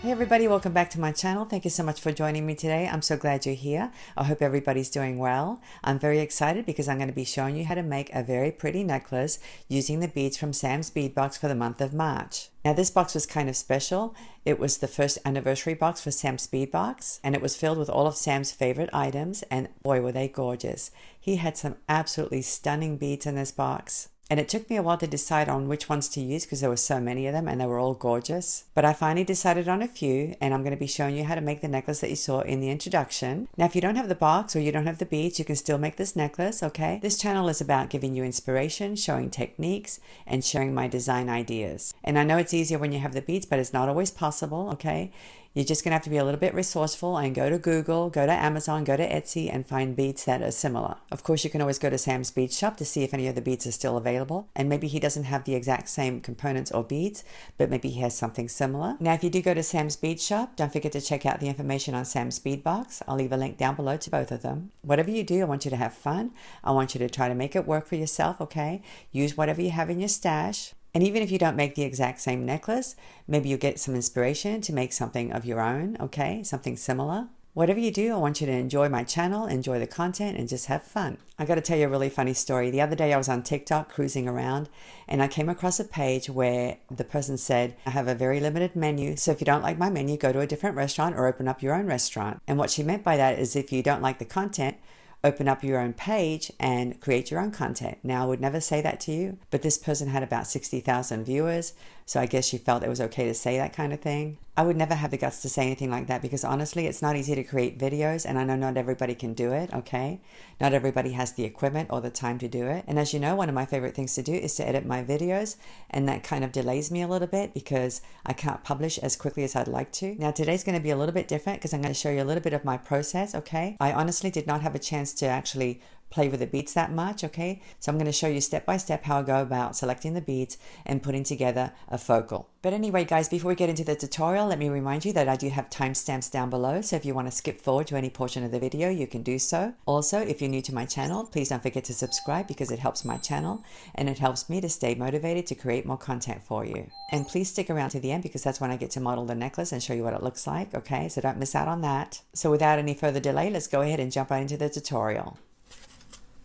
Hey everybody, welcome back to my channel. Thank you so much for joining me today. I'm so glad you're here. I hope everybody's doing well. I'm very excited because I'm going to be showing you how to make a very pretty necklace using the beads from Sam's Bead Box for the month of March. Now this box was kind of special. It was the first anniversary box for Sam's Bead Box, and it was filled with all of Sam's favorite items, and boy were they gorgeous. He had some absolutely stunning beads in this box. And it took me a while to decide on which ones to use because there were so many of them and they were all gorgeous. But I finally decided on a few, and I'm going to be showing you how to make the necklace that you saw in the introduction. Now, if you don't have the box or you don't have the beads, you can still make this necklace, okay? This channel is about giving you inspiration, showing techniques, and sharing my design ideas. And I know it's easier when you have the beads, but it's not always possible, okay? You're just going to have to be a little bit resourceful and go to Google, go to Amazon, go to Etsy, and find beads that are similar. Of course, you can always go to Sam's Bead Shop to see if any of the beads are still available. And maybe he doesn't have the exact same components or beads, but maybe he has something similar. Now, if you do go to Sam's Bead Shop, don't forget to check out the information on Sam's Bead Box. I'll leave a link down below to both of them. Whatever you do, I want you to have fun. I want you to try to make it work for yourself, okay? Use whatever you have in your stash. And even if you don't make the exact same necklace, maybe you'll get some inspiration to make something of your own, okay? Something similar. Whatever you do, I want you to enjoy my channel, enjoy the content, and just have fun. I got to tell you a really funny story. The other day I was on TikTok cruising around, and I came across a page where the person said, I have a very limited menu, so if you don't like my menu, go to a different restaurant or open up your own restaurant. And what she meant by that is if you don't like the content, open up your own page and create your own content. Now, I would never say that to you, but this person had about 60,000 viewers, so I guess she felt it was okay to say that kind of thing. I would never have the guts to say anything like that because honestly, it's not easy to create videos, and I know not everybody can do it, okay? Not everybody has the equipment or the time to do it. And as you know, one of my favorite things to do is to edit my videos, and that kind of delays me a little bit because I can't publish as quickly as I'd like to. Now, today's going to be a little bit different because I'm going to show you a little bit of my process, okay? I honestly did not have a chance to actually play with the beads that much, okay? So I'm going to show you step by step how I go about selecting the beads and putting together a focal. But anyway, guys, before we get into the tutorial, let me remind you that I do have timestamps down below, so if you want to skip forward to any portion of the video, you can do so. Also, if you're new to my channel, please don't forget to subscribe because it helps my channel and it helps me to stay motivated to create more content for you. And please stick around to the end because that's when I get to model the necklace and show you what it looks like, okay? So don't miss out on that. So without any further delay, let's go ahead and jump right into the tutorial.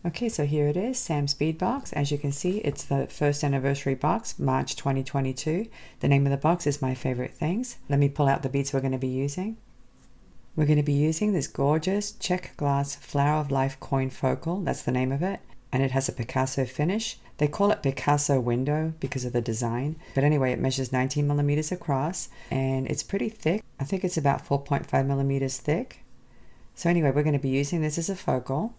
Okay, so here it is, Sam's Bead Box. As you can see, it's the first anniversary box, March 2022. The name of the box is My Favorite Things. Let me pull out the beads we're going to be using. We're going to be using this gorgeous Czech glass Flower of Life coin focal. That's the name of it. And it has a Picasso finish. They call it Picasso window because of the design. But anyway, it measures 19 millimeters across and it's pretty thick. I think it's about 4.5 millimeters thick. So anyway, we're going to be using this as a focal.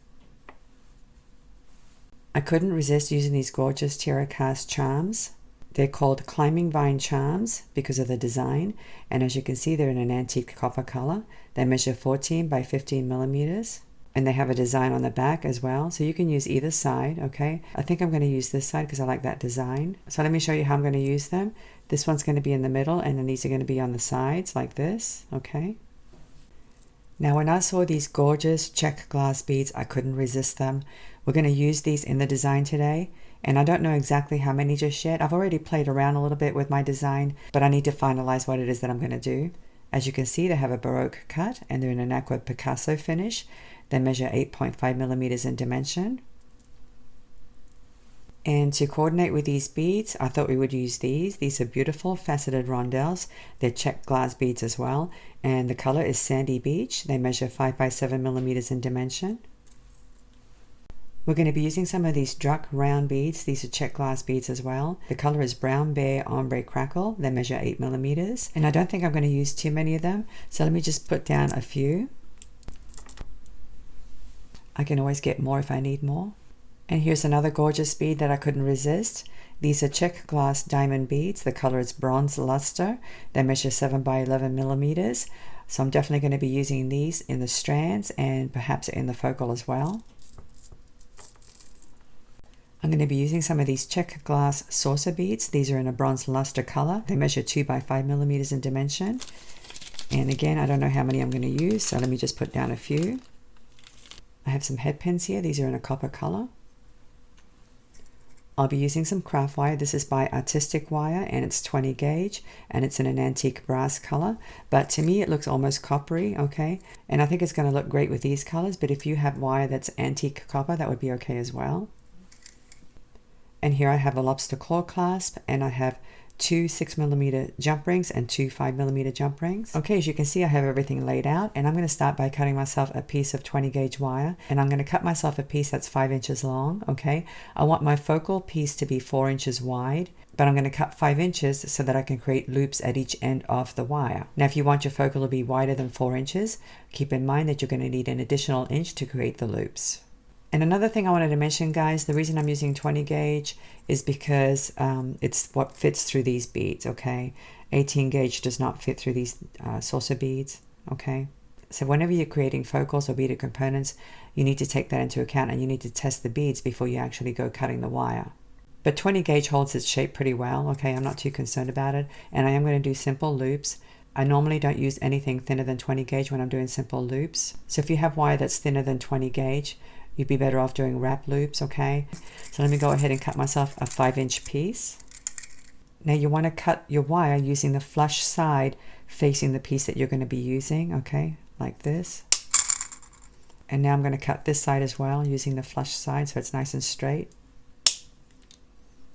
I couldn't resist using these gorgeous TierraCast charms. They're called Climbing Vine charms because of the design, and as you can see, they're in an antique copper color. They measure 14 by 15 millimeters, and they have a design on the back as well, so you can use either side, okay? I think I'm going to use this side because I like that design. So let me show you how I'm going to use them. This one's going to be in the middle, and then these are going to be on the sides like this, okay? Now, when I saw these gorgeous Czech glass beads, I couldn't resist them. We're going to use these in the design today, and I don't know exactly how many just yet. I've already played around a little bit with my design, but I need to finalize what it is that I'm going to do. As you can see, they have a Baroque cut, and they're in an aqua Picasso finish. They measure 8.5 millimeters in dimension. And to coordinate with these beads, I thought we would use these. These are beautiful faceted rondelles. They're Czech glass beads as well. And the color is Sandy Beach. They measure 5 by 7 millimeters in dimension. We're going to be using some of these Druck round beads. These are Czech glass beads as well. The color is Brown Bear Ombre Crackle. They measure 8 millimeters. And I don't think I'm going to use too many of them. So let me just put down a few. I can always get more if I need more. And here's another gorgeous bead that I couldn't resist. These are Czech glass diamond beads. The color is Bronze Luster. They measure 7 by 11 millimeters. So I'm definitely going to be using these in the strands and perhaps in the focal as well. I'm going to be using some of these Czech glass saucer beads. These are in a bronze luster color. They measure 2 by 5 millimeters in dimension. And again, I don't know how many I'm going to use, so let me just put down a few. I have some head pins here. These are in a copper color. I'll be using some craft wire. This is by Artistic Wire and it's 20 gauge and it's in an antique brass color. But to me it looks almost coppery, okay? And I think it's going to look great with these colors, but if you have wire that's antique copper, that would be okay as well. And here I have a lobster claw clasp and I have 2 6mm jump rings and 2 5mm jump rings. Okay, as you can see I have everything laid out and I'm going to start by cutting myself a piece of 20 gauge wire and I'm going to cut myself a piece that's 5 inches long, okay? I want my focal piece to be 4 inches wide, but I'm going to cut 5 inches so that I can create loops at each end of the wire. Now if you want your focal to be wider than 4 inches, keep in mind that you're going to need an additional inch to create the loops. And another thing I wanted to mention, guys, the reason I'm using 20 gauge is because it's what fits through these beads, okay? 18 gauge does not fit through these saucer beads, okay? So whenever you're creating focals or beaded components, you need to take that into account and you need to test the beads before you actually go cutting the wire. But 20 gauge holds its shape pretty well, okay? I'm not too concerned about it. And I am going to do simple loops. I normally don't use anything thinner than 20 gauge when I'm doing simple loops. So if you have wire that's thinner than 20 gauge, you'd be better off doing wrap loops, okay? So let me go ahead and cut myself a 5-inch piece. Now you want to cut your wire using the flush side facing the piece that you're going to be using, okay? Like this. And now I'm going to cut this side as well using the flush side so it's nice and straight.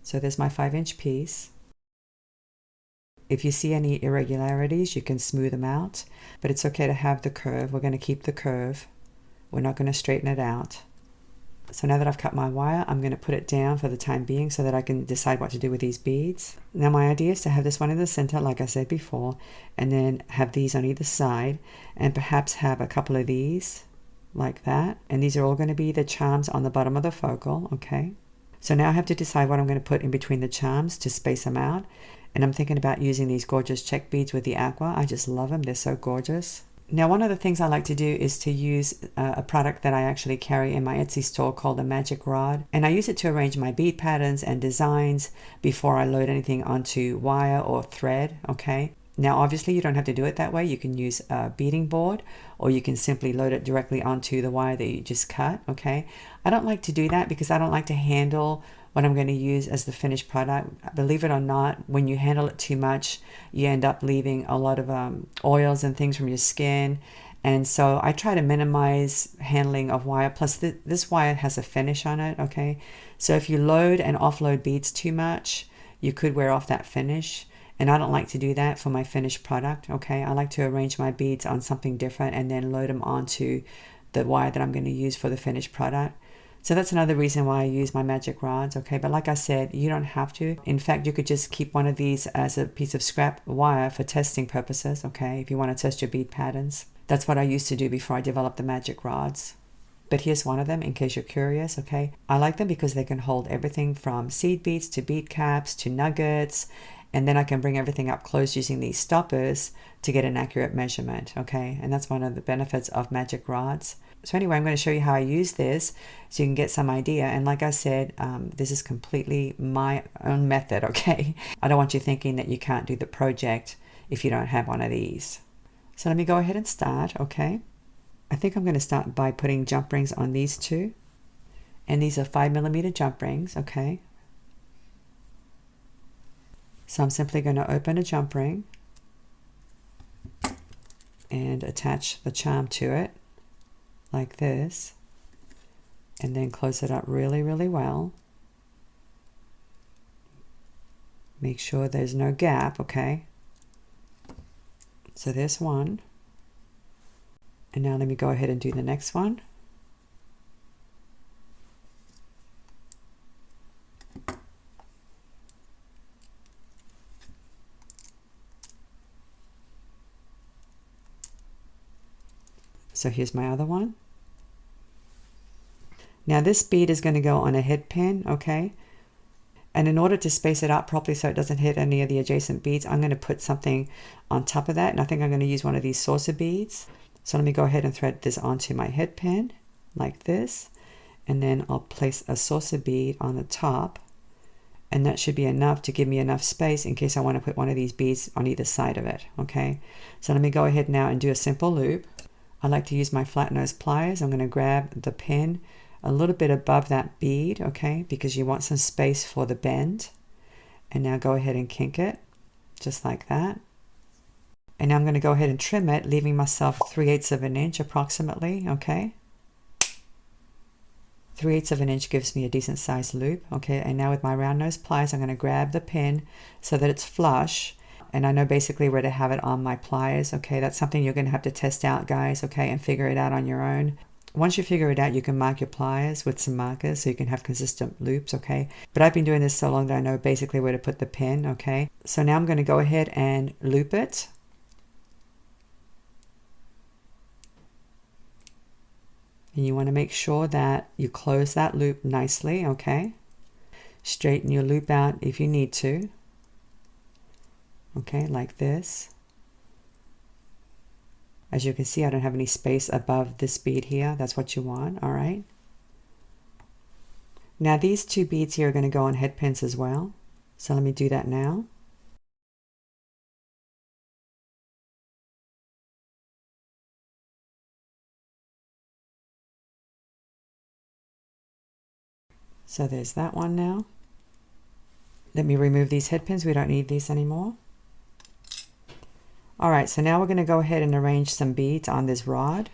So there's my 5-inch piece. If you see any irregularities, you can smooth them out, but it's okay to have the curve. We're going to keep the curve. We're not going to straighten it out. So now that I've cut my wire, I'm going to put it down for the time being so that I can decide what to do with these beads. Now my idea is to have this one in the center, like I said before, and then have these on either side, and perhaps have a couple of these, like that. And these are all going to be the charms on the bottom of the focal, okay? So now I have to decide what I'm going to put in between the charms to space them out. And I'm thinking about using these gorgeous Czech beads with the aqua. I just love them. They're so gorgeous. Now, one of the things I like to do is to use a product that I actually carry in my Etsy store called a magic rod. And I use it to arrange my bead patterns and designs before I load anything onto wire or thread, okay? Now, obviously, you don't have to do it that way. You can use a beading board or you can simply load it directly onto the wire that you just cut, okay? I don't like to do that because I don't like to handle what I'm going to use as the finished product. Believe it or not, when you handle it too much, you end up leaving a lot of oils and things from your skin. And so I try to minimize handling of wire. Plus this wire has a finish on it, okay? So if you load and offload beads too much, you could wear off that finish. And I don't like to do that for my finished product, okay? I like to arrange my beads on something different and then load them onto the wire that I'm going to use for the finished product. So that's another reason why I use my magic rods, okay? But like I said, you don't have to. In fact, you could just keep one of these as a piece of scrap wire for testing purposes, okay? If you want to test your bead patterns. That's what I used to do before I developed the magic rods. But here's one of them in case you're curious, okay? I like them because they can hold everything from seed beads to bead caps to nuggets. And then I can bring everything up close using these stoppers to get an accurate measurement, okay? And that's one of the benefits of magic rods. So anyway, I'm going to show you how I use this so you can get some idea. And like I said, this is completely my own method, okay? I don't want you thinking that you can't do the project if you don't have one of these. So let me go ahead and start, okay? I think I'm going to start by putting jump rings on these two. And these are 5mm jump rings, okay? So I'm simply going to open a jump ring and attach the charm to it like this, and then close it up really, really well. Make sure there's no gap, okay? So there's one. And now let me go ahead and do the next one. So here's my other one. Now this bead is going to go on a head pin, okay? And in order to space it out properly so it doesn't hit any of the adjacent beads, I'm going to put something on top of that. And I think I'm going to use one of these saucer beads. So let me go ahead and thread this onto my head pin like this. And then I'll place a saucer bead on the top. And that should be enough to give me enough space in case I want to put one of these beads on either side of it, okay? So let me go ahead now and do a simple loop. I like to use my flat nose pliers. I'm going to grab the pin a little bit above that bead, okay, because you want some space for the bend. And now go ahead and kink it, just like that. And now I'm going to go ahead and trim it, leaving myself 3/8 of an inch approximately, okay. 3/8 of an inch gives me a decent sized loop, okay. And now with my round nose pliers, I'm going to grab the pin so that it's flush. And I know basically where to have it on my pliers, okay. That's something you're going to have to test out, guys, okay, and figure it out on your own. Once you figure it out, you can mark your pliers with some markers so you can have consistent loops, okay? But I've been doing this so long that I know basically where to put the pin, okay? So now I'm going to go ahead and loop it. And you want to make sure that you close that loop nicely, okay? Straighten your loop out if you need to. Okay, like this. As you can see, I don't have any space above this bead here. That's what you want, all right? Now these two beads here are going to go on head pins as well. So let me do that now. So there's that one now. Let me remove these head pins. We don't need these anymore. All right, so now we're going to go ahead and arrange some beads on this rod.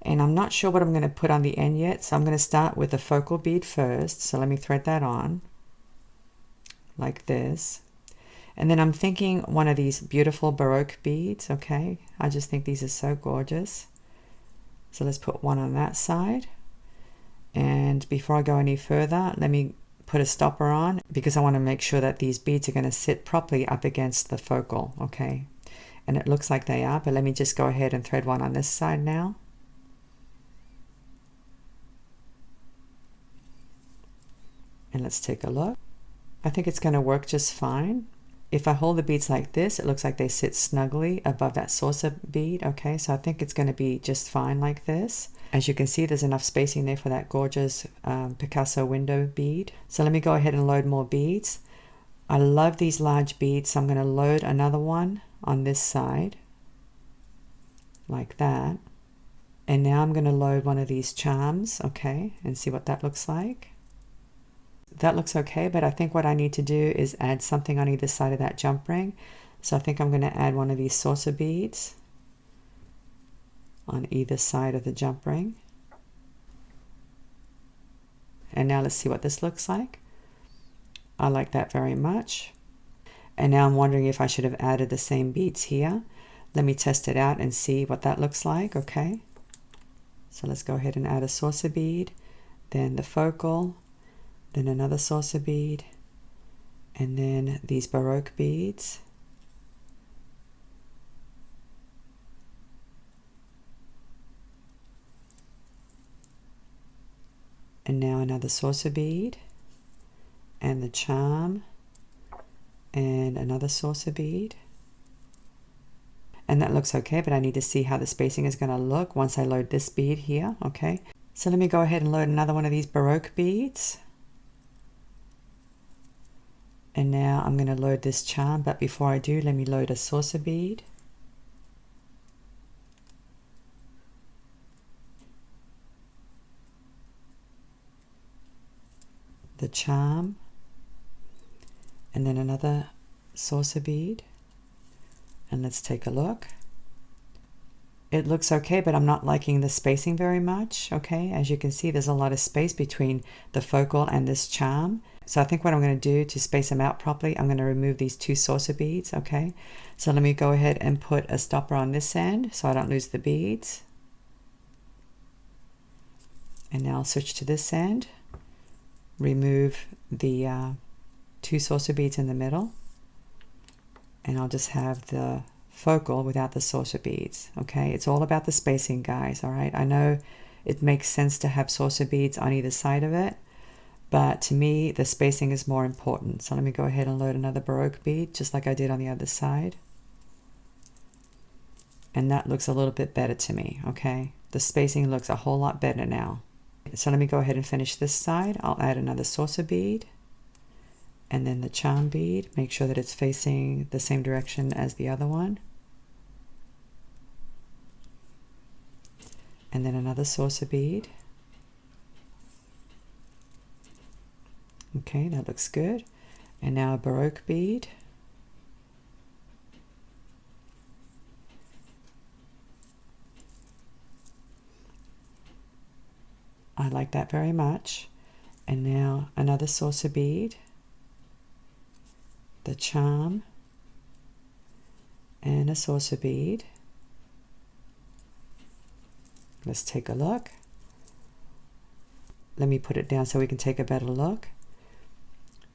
And I'm not sure what I'm going to put on the end yet, so I'm going to start with the focal bead first. So let me thread that on like this. And then I'm thinking one of these beautiful Baroque beads, okay? I just think these are so gorgeous. So let's put one on that side. And before I go any further, let me put a stopper on because I want to make sure that these beads are going to sit properly up against the focal, okay? And it looks like they are, but let me just go ahead and thread one on this side now. And let's take a look. I think it's going to work just fine. If I hold the beads like this, it looks like they sit snugly above that saucer bead, okay? So I think it's going to be just fine like this. As you can see, there's enough spacing there for that gorgeous Picasso window bead. So let me go ahead and load more beads. I love these large beads, so I'm going to load another one on this side, like that. And now I'm going to load one of these charms, okay, and see what that looks like. That looks okay, but I think what I need to do is add something on either side of that jump ring. So I think I'm going to add one of these saucer beads on either side of the jump ring. And now let's see what this looks like. I like that very much. And now I'm wondering if I should have added the same beads here. Let me test it out and see what that looks like, okay? So let's go ahead and add a saucer bead, then the focal, then another saucer bead, and then these Baroque beads. And now another saucer bead, and the charm, and another saucer bead. And that looks okay, but I need to see how the spacing is going to look once I load this bead here, okay? So let me go ahead and load another one of these Baroque beads. And now I'm going to load this charm, but before I do, let me load a saucer bead. The charm, and then another saucer bead. And let's take a look. It looks okay, but I'm not liking the spacing very much, okay? As you can see, there's a lot of space between the focal and this charm. So I think what I'm going to do to space them out properly, I'm going to remove these two saucer beads, okay? So let me go ahead and put a stopper on this end so I don't lose the beads. And now I'll switch to this end. Remove the two saucer beads in the middle. And I'll just have the focal without the saucer beads, okay? It's all about the spacing, guys, all right? I know it makes sense to have saucer beads on either side of it, but to me, the spacing is more important. So let me go ahead and load another Baroque bead, just like I did on the other side. And that looks a little bit better to me, okay? The spacing looks a whole lot better now. So let me go ahead and finish this side. I'll add another saucer bead. And then the charm bead, make sure that it's facing the same direction as the other one. and then another saucer bead. Okay, that looks good. And now a Baroque bead. I like that very much. And now another saucer bead, the charm, and a saucer bead. Let's take a look. Let me put it down so we can take a better look.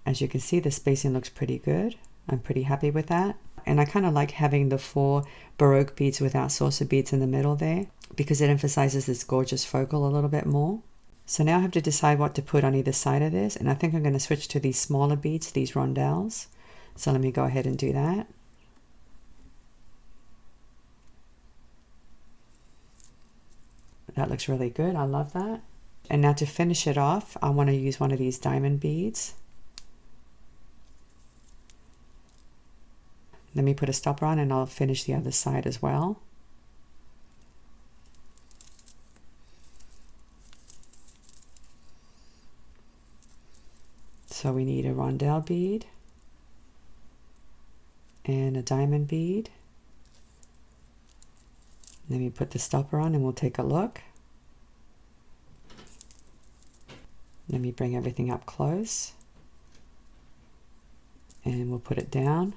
As you can see, the spacing looks pretty good. I'm pretty happy with that. And I kind of like having the 4 Baroque beads without saucer beads in the middle there, because it emphasizes this gorgeous focal a little bit more. So now I have to decide what to put on either side of this, and I think I'm going to switch to these smaller beads, these rondelles. So let me go ahead and do that. That looks really good. I love that. And now to finish it off, I want to use one of these diamond beads. Let me put a stopper on and I'll finish the other side as well. So we need a rondelle bead and a diamond bead. Let me put the stopper on and we'll take a look. Let me bring everything up close and we'll put it down.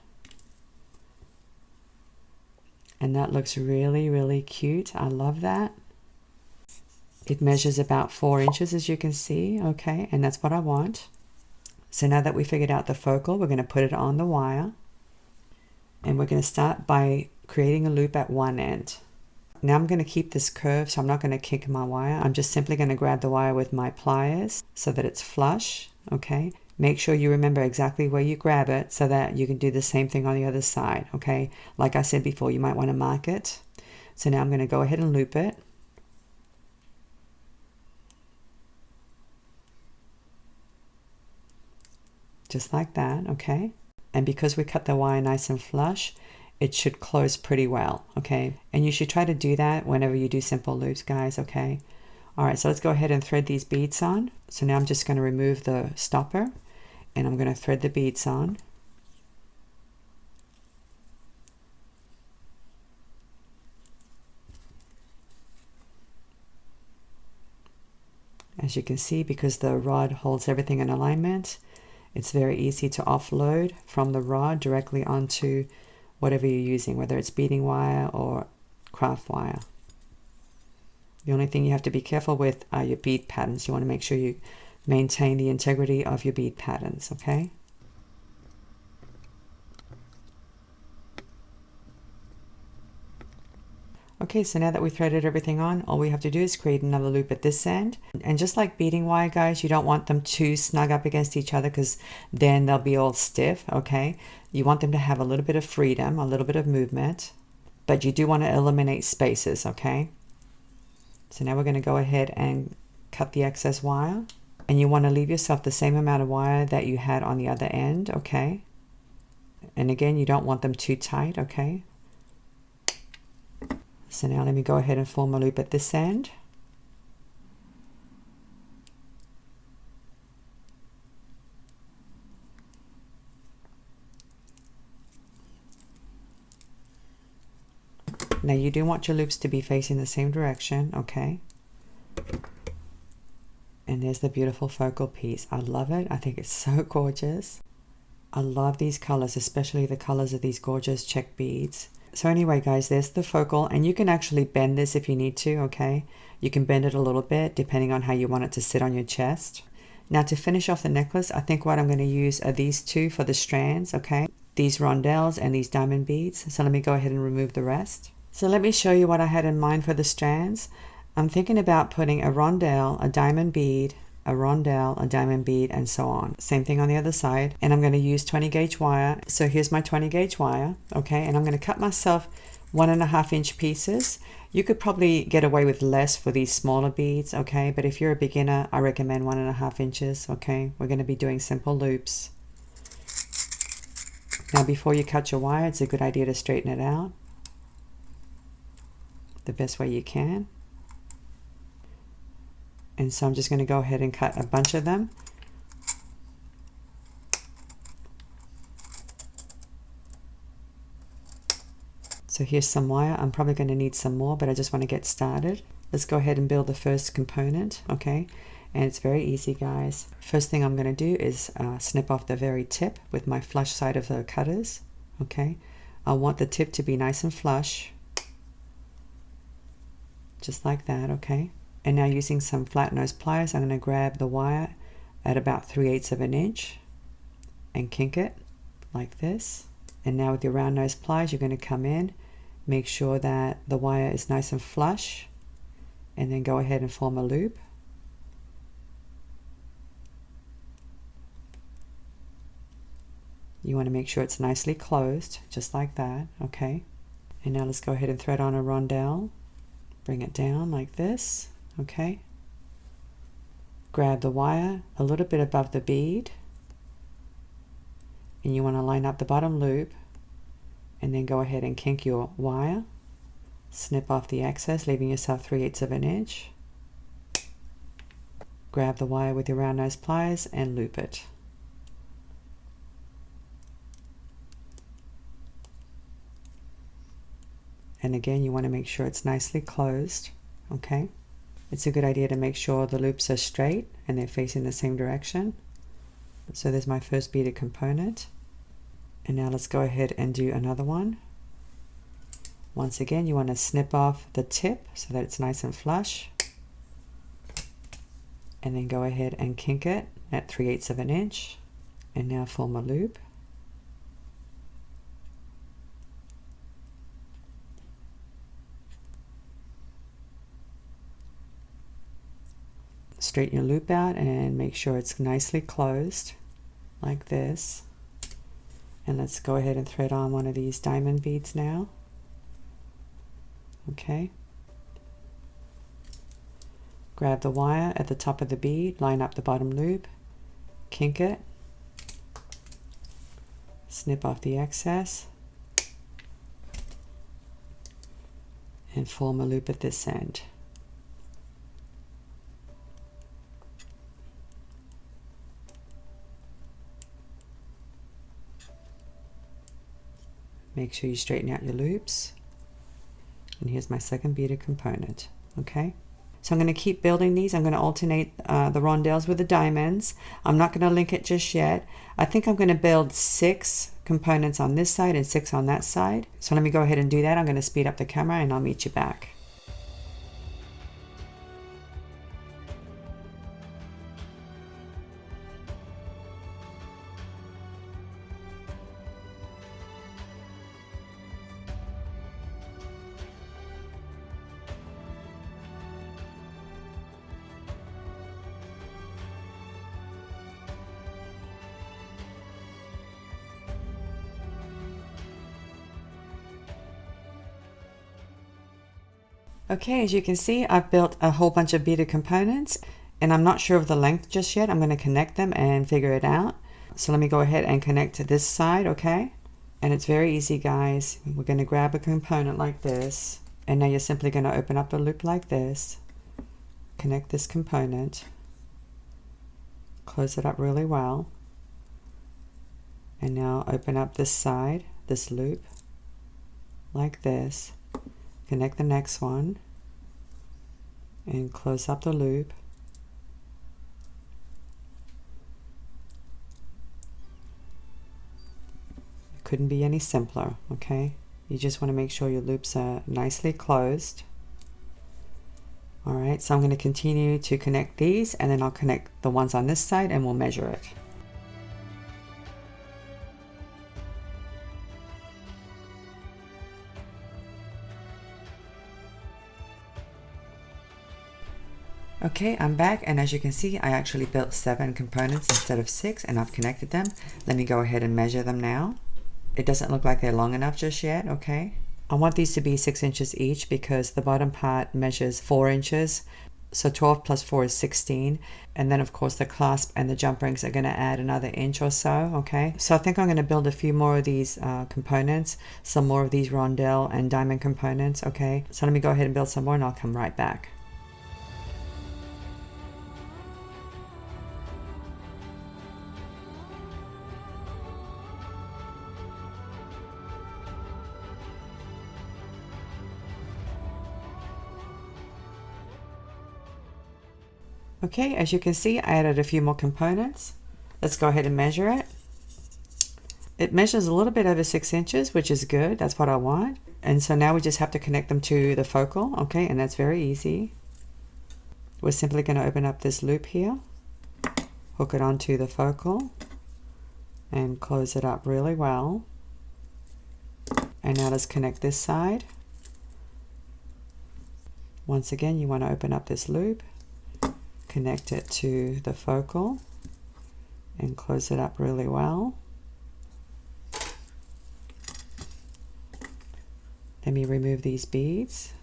And that looks really, really cute. I love that. It measures about 4 inches, as you can see. Okay, and that's what I want. So now that we figured out the focal, we're going to put it on the wire. And we're going to start by creating a loop at one end. Now I'm going to keep this curved, so I'm not going to kick my wire. I'm just simply going to grab the wire with my pliers so that it's flush. Okay, make sure you remember exactly where you grab it so that you can do the same thing on the other side. Okay, like I said before, you might want to mark it. So now I'm going to go ahead and loop it. Just like that, okay? And because we cut the wire nice and flush, it should close pretty well, okay? And you should try to do that whenever you do simple loops, guys, okay? All right, so let's go ahead and thread these beads on. So now I'm just going to remove the stopper and I'm going to thread the beads on. As you can see, because the rod holds everything in alignment, it's very easy to offload from the rod directly onto whatever you're using, whether it's beading wire or craft wire. The only thing you have to be careful with are your bead patterns. You want to make sure you maintain the integrity of your bead patterns, okay? Okay, so now that we threaded everything on, all we have to do is create another loop at this end. And just like beading wire, guys, you don't want them too snug up against each other because then they'll be all stiff, okay? You want them to have a little bit of freedom, a little bit of movement, but you do want to eliminate spaces, okay? So now we're going to go ahead and cut the excess wire. And you want to leave yourself the same amount of wire that you had on the other end, okay? And again, you don't want them too tight, okay? So now let me go ahead and form a loop at this end. Now you do want your loops to be facing the same direction, okay? And there's the beautiful focal piece. I love it. I think it's so gorgeous. I love these colors, especially the colors of these gorgeous Czech beads. So anyway, guys, there's the focal, and you can actually bend this if you need to, okay? You can bend it a little bit depending on how you want it to sit on your chest. Now to finish off the necklace, I think what I'm going to use are these two for the strands, okay? These rondelles and these diamond beads. So let me go ahead and remove the rest. So let me show you what I had in mind for the strands. I'm thinking about putting a rondelle, a diamond bead, a rondelle, a diamond bead, and so on. Same thing on the other side. And I'm going to use 20 gauge wire. So here's my 20 gauge wire, okay? And I'm going to cut myself 1.5 inch pieces. You could probably get away with less for these smaller beads, okay? But if you're a beginner, I recommend 1.5 inches, okay? We're going to be doing simple loops. Now before you cut your wire, it's a good idea to straighten it out the best way you can. And so I'm just going to go ahead and cut a bunch of them. So here's some wire. I'm probably going to need some more, but I just want to get started. Let's go ahead and build the first component, okay? And it's very easy, guys. First thing I'm going to do is snip off the very tip with my flush side of the cutters, okay? I want the tip to be nice and flush, just like that, okay? And now using some flat nose pliers, I'm going to grab the wire at about 3/8 of an inch and kink it like this. And now with your round nose pliers, you're going to come in, make sure that the wire is nice and flush, and then go ahead and form a loop. You want to make sure it's nicely closed, just like that, okay? And now let's go ahead and thread on a rondelle. Bring it down like this, okay? Grab the wire a little bit above the bead, and you want to line up the bottom loop, and then go ahead and kink your wire. Snip off the excess, leaving yourself 3/8 of an inch. Grab the wire with your round nose pliers and loop it. And again, you want to make sure it's nicely closed, okay? It's a good idea to make sure the loops are straight and they're facing the same direction. So there's my first beaded component. And now let's go ahead and do another one. Once again, you want to snip off the tip so that it's nice and flush. And then go ahead and kink it at 3/8 of an inch. And now form a loop. Straighten your loop out and make sure it's nicely closed like this. And let's go ahead and thread on one of these diamond beads now. Okay. Grab the wire at the top of the bead, line up the bottom loop, kink it, snip off the excess, and form a loop at this end. Make sure you straighten out your loops. And here's my second beaded component, okay? So I'm going to keep building these. I'm going to alternate the rondelles with the diamonds. I'm not going to link it just yet. I think I'm going to build 6 components on this side and 6 on that side. So let me go ahead and do that. I'm going to speed up the camera and I'll meet you back. Okay, as you can see, I've built a whole bunch of beaded components and I'm not sure of the length just yet. I'm going to connect them and figure it out. So let me go ahead and connect to this side, okay? And it's very easy, guys. We're going to grab a component like this, and now you're simply going to open up the loop like this, connect this component, close it up really well, and now open up this side, this loop, like this. Connect the next one and close up the loop. It couldn't be any simpler, okay? You just want to make sure your loops are nicely closed. All right, so I'm going to continue to connect these, and then I'll connect the ones on this side and we'll measure it. Okay, I'm back, and as you can see, I actually built 7 components instead of 6, and I've connected them. Let me go ahead and measure them now. It doesn't look like they're long enough just yet, okay? I want these to be 6 inches each because the bottom part measures 4 inches. So 12 plus 4 is 16. And then of course the clasp and the jump rings are going to add another inch or so, okay? So I think I'm going to build a few more of these components, some more of these rondelle and diamond components, okay? So let me go ahead and build some more and I'll come right back. Okay, as you can see, I added a few more components. Let's go ahead and measure it. It measures a little bit over 6 inches, which is good. That's what I want. And so now we just have to connect them to the focal, okay, and that's very easy. We're simply going to open up this loop here, hook it onto the focal, and close it up really well. And now let's connect this side. Once again, you want to open up this loop, connect it to the focal, and close it up really well. Let me remove these beads.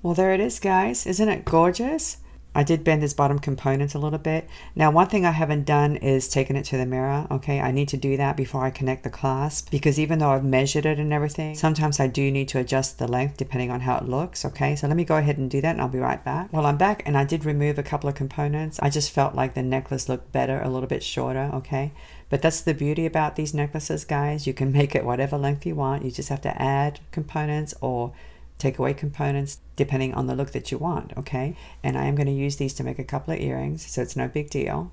Well, there it is, guys. Isn't it gorgeous? I did bend this bottom component a little bit. Now, one thing I haven't done is taken it to the mirror, okay? I need to do that before I connect the clasp, because even though I've measured it and everything, sometimes I do need to adjust the length depending on how it looks, okay? So let me go ahead and do that and I'll be right back. Well, I'm back and I did remove a couple of components. I just felt like the necklace looked better, a little bit shorter, okay? But that's the beauty about these necklaces, guys. You can make it whatever length you want. You just have to add components or take away components depending on the look that you want, okay? And I am going to use these to make a couple of earrings, so it's no big deal.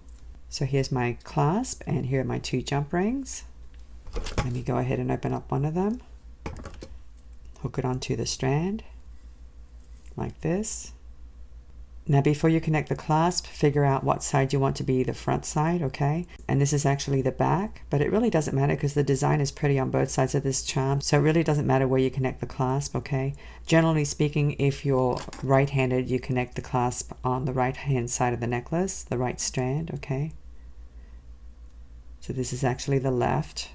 So here's my clasp and here are my 2 jump rings. Let me go ahead and open up one of them, hook it onto the strand like this. Now before you connect the clasp, figure out what side you want to be the front side, okay? And this is actually the back, but it really doesn't matter because the design is pretty on both sides of this charm, so it really doesn't matter where you connect the clasp, okay? Generally speaking, if you're right-handed, you connect the clasp on the right-hand side of the necklace, the right strand, okay? So this is actually the left.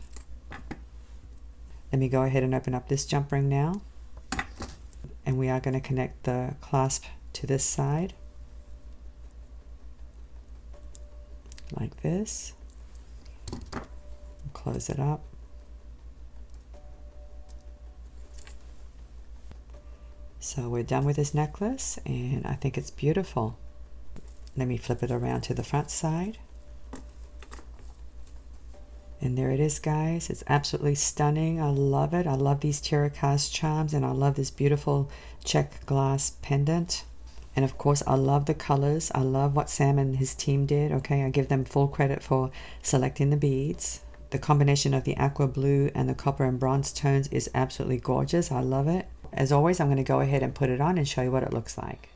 Let me go ahead and open up this jump ring now. And we are going to connect the clasp to this side like this. Close it up. So we're done with this necklace and I think it's beautiful. Let me flip it around to the front side. And there it is, guys. It's absolutely stunning. I love it. I love these TierraCast charms and I love this beautiful Czech glass pendant. And of course, I love the colors. I love what Sam and his team did. Okay, I give them full credit for selecting the beads. The combination of the aqua blue and the copper and bronze tones is absolutely gorgeous. I love it. As always, I'm going to go ahead and put it on and show you what it looks like.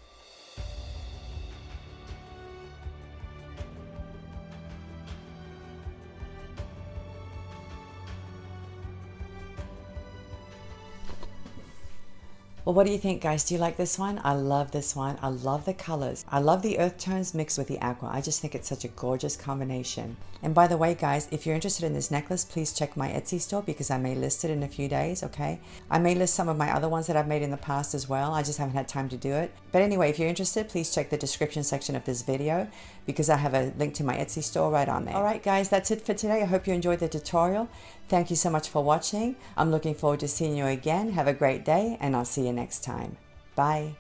Well, what do you think, guys? Do you like this one? I love this one. I love the colors. I love the earth tones mixed with the aqua. I just think it's such a gorgeous combination. And by the way, guys, if you're interested in this necklace, please check my Etsy store because I may list it in a few days, okay? I may list some of my other ones that I've made in the past as well. I just haven't had time to do it. But anyway, if you're interested, please check the description section of this video because I have a link to my Etsy store right on there. All right, guys, that's it for today. I hope you enjoyed the tutorial. Thank you so much for watching. I'm looking forward to seeing you again. Have a great day, and I'll see you next time. Bye.